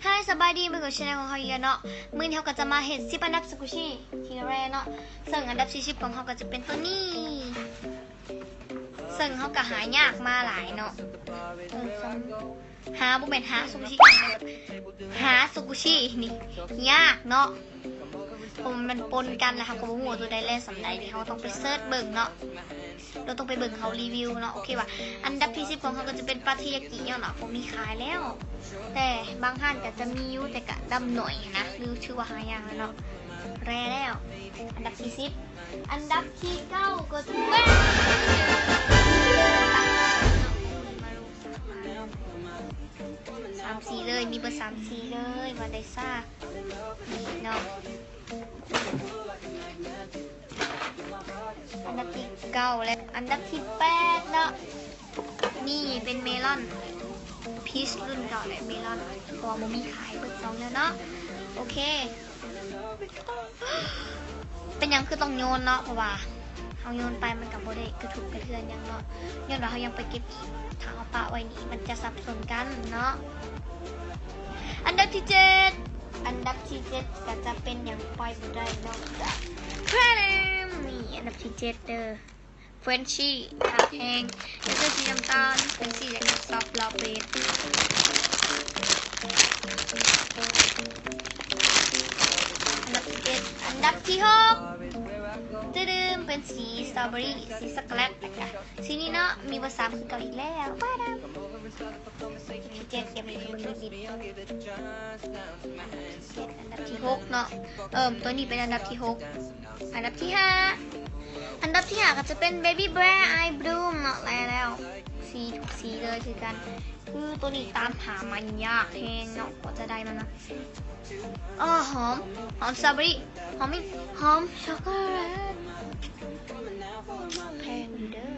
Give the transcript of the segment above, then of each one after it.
ให้สบายดีไปกับช่องของเขาเยอะเนาะมื้อนี้เขาก็จะมาเห็น10อันดับสกุชี่ทีละแรกเนาะซึ่งอันดับ40ของเขาก็จะเป็นตัวนี้ซึ่งเขาก็หายากมาหลายเนาะหาบุเป็นหาสกุชี่หาสกุชี่นี่ยากเนาะผมมันปนกันนะคะกับหัวตัวใดแรกสำใดที่เขาต้องไปเซิร์ชเบิ่งเนาะเราต้องไปเบิ่งเขารีวิวเนาะโอเคว่ะอันดับที่10ของเขาก็จะเป็นปาเทยากิเนาะผมมีขายแล้วแต่บางท่านก็จะมีอยู่แต่กะดำหน่อยนะหรือชื่อว่าหายากแล้วเนาะแร่แล้วอันดับที่10อันดับที่9ก็จะเป็น3-4เลยมีเบอร์3-4เลยมาได้ซ่าเนาะอันดับที่9และอันดับที่8เนาะนี่เป็นเมลอนพีชรุ่นเก่าและเมลอนเพราะว่ามันมีขายเบอร์2แล้วเนาะโอเคเป็นยังคือต้องโยนเนาะเพราะว่าเขาโยนไปมันกับโบเดกระทุกกระเทือนยังเนาะย้อนว่าเขายังไปเก็บอีกทางเอาปะไว้นี่มันจะสับสนกันเนาะอันดับที่7อันดับที่7ก็จะเป็นอย่างปล่อยบุได้นอกจากเพลมนี่อันดับที่7เด้อเฟรนชี่ทาแห้งแล้วก็สีน้ำตาลเป็นสีจากกับซอฟต์ลาเบสอันดับที่7อันดับที่6จะดื่มเป็นสีสตรอเบอรี่สีช็อกโกแลตนะคะสีนี้เนาะมีเบอร์3คือเก่าอีกแล้วว้าวที่7ยังมีลิมิตอันดับที่6เนาะตัวนี้เป็นอันดับที่6อันดับที่5ก็จะเป็น Baby Bear Eye Bloom เนาะแล้วสีทุกสีเลยคือกันคือตัวนี้ตามหามันยากแฮงเนาะกว่าจะได้มันนะหอมสตรอเบอรี่หอมช็อกโกแลตแพงเด้อ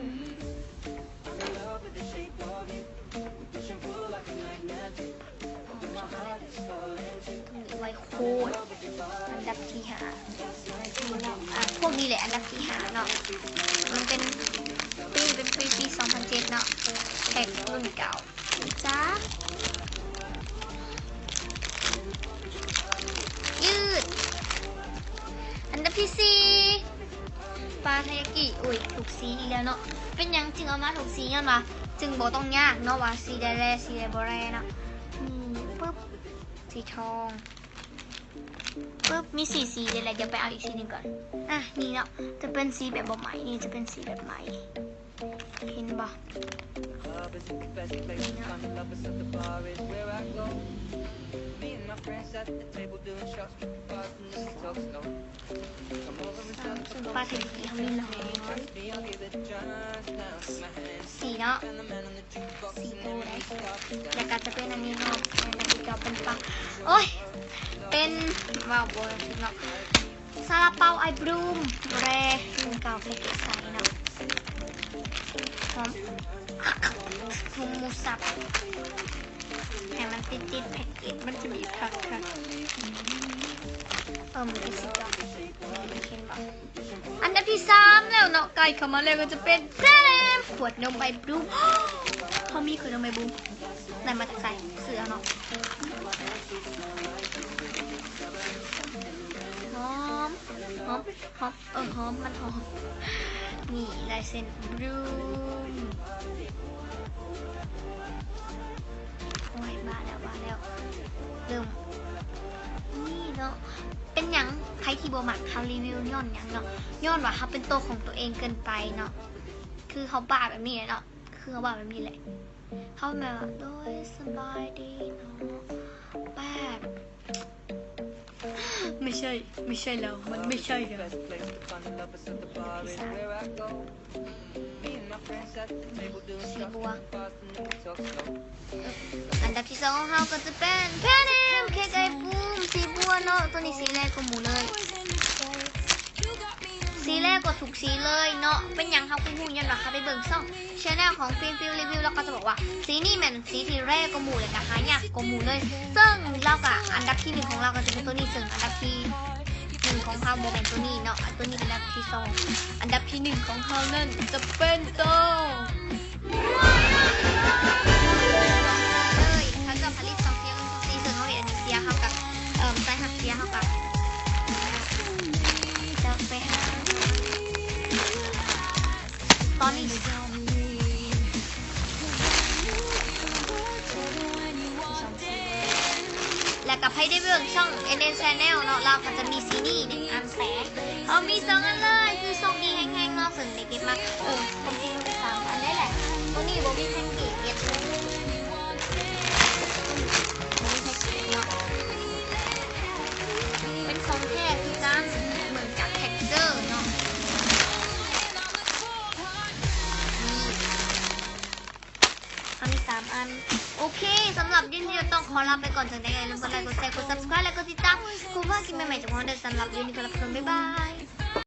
ต้องไว้โคตรอันดับที่5พวกนี้แหละอันดับที่5เนาะมันเป็นปี2007เนาะแท็กรุ่นเก่าจ้ายืดอันดับที่4ปาทายากิอุ้ยถูกสีอีกแล้วเนาะเป็นยังจึงเอามาถูกสียังวะจึงบอกต้องยากเนาะว่าสีแดงสีบแรเนาะปึ๊บสีทองปึ๊บมีสีเลยแหละเดี๋ยวไปเอาอีกสีหนึ่งก่อนนี่เนาะจะเป็นสีแบบใหม่นี่จะเป็นสีแบบใหม่เห็นปะนี่เนาะซึ่งปลาเทลิกีเขามีร้อนสีเนาะสีโบได้แล้วก็จะเป็นอันนี้เนาะอันนี้จะเป็นปลาโอ้ยเป็นว้าวโบเนาะซาลาเปาไอบลูมแรเป็นเก่าแพ็กเกจใสเนาะหอมหมูสับแต่มันติดแพ็กเกจมันจะมีผักค่ะมันเป็นสีดำอันดับที่3แล้วเนาะไก่เข้ามาแล้วก็จะเป็นขวดนมไอบลูมเขามีขวดนมไอบลูมไหนมาจากใส่เสือเนาะหอมมันหอมนี่ลายเซ็นบลูมโอ้ยบ้าแล้วเริ่มนี่เนาะเป็นยังใครที่บมักเขารีวิวย้อนยังเนาะย้อนว่าเขาเป็นตัวของตัวเองเกินไปเนาะคือเขาบ้าแบบนี้เนาะคือเขาบ้าแบบนี้แหละเขาแบบว่าโดยสบายดีเนาะแบบไม่ใช่แล้วมันไม่ใช่แล้วสีบัวอันดับที่2ของเขาก็จะเป็นแพนเอมเค้กไอฟูมสีบัวเนาะตัวนี้สีแรกก็หมูเลยสีแรกก็ถูกสีเลยเนาะเป็นอย่างเขาคุณยันหรอคะไปเบิ่งซ่องชแนลของฟิล์มรีวิวแล้วก็จะบอกว่าสีนี่มันสีที่แรกก็หมูเลยนะคะอยากก็หมูเลยซึ่งเรากับอันดับที่1ของเราก็จะเป็นตัวนี้ซึ่งอันดับที่1ของเขาโมเมนต์ตัวนี้เนาะตัวนี้เป็นอันดับที่2อันดับที่1ของเขานั่นจะเป็นตัวเขาจะผลิต2 เสียง2 สีซึ่งเขาเห็นอันนี้ กับให้ได้เบิ่งช่อง NN Channel เนาะเราก็จะมีซีนี่1 อันแสนเอามี2 อันเลยคือส่งดีแห้งๆเนาะส่วนเด็กๆมาผมทิ้งไป3 อันได้แหละตัวนี้บ่มีแพ็กเกจเก็บเลยบ่มีแพ็กเกจเนาะเป็นของแท้คือกันเหมือนกับแท็กเจอร์เนาะเอามี3 อันโอเคสำหรับยินดีต้องขอลาไปก่อนถึงได้ไงลืมกดไลค์กดแชร์กด subscribe และกดติดตามคุณว่ากินใหม่ๆจากวันเดิมสำหรับยินดีกับรับชมบ๊ายบาย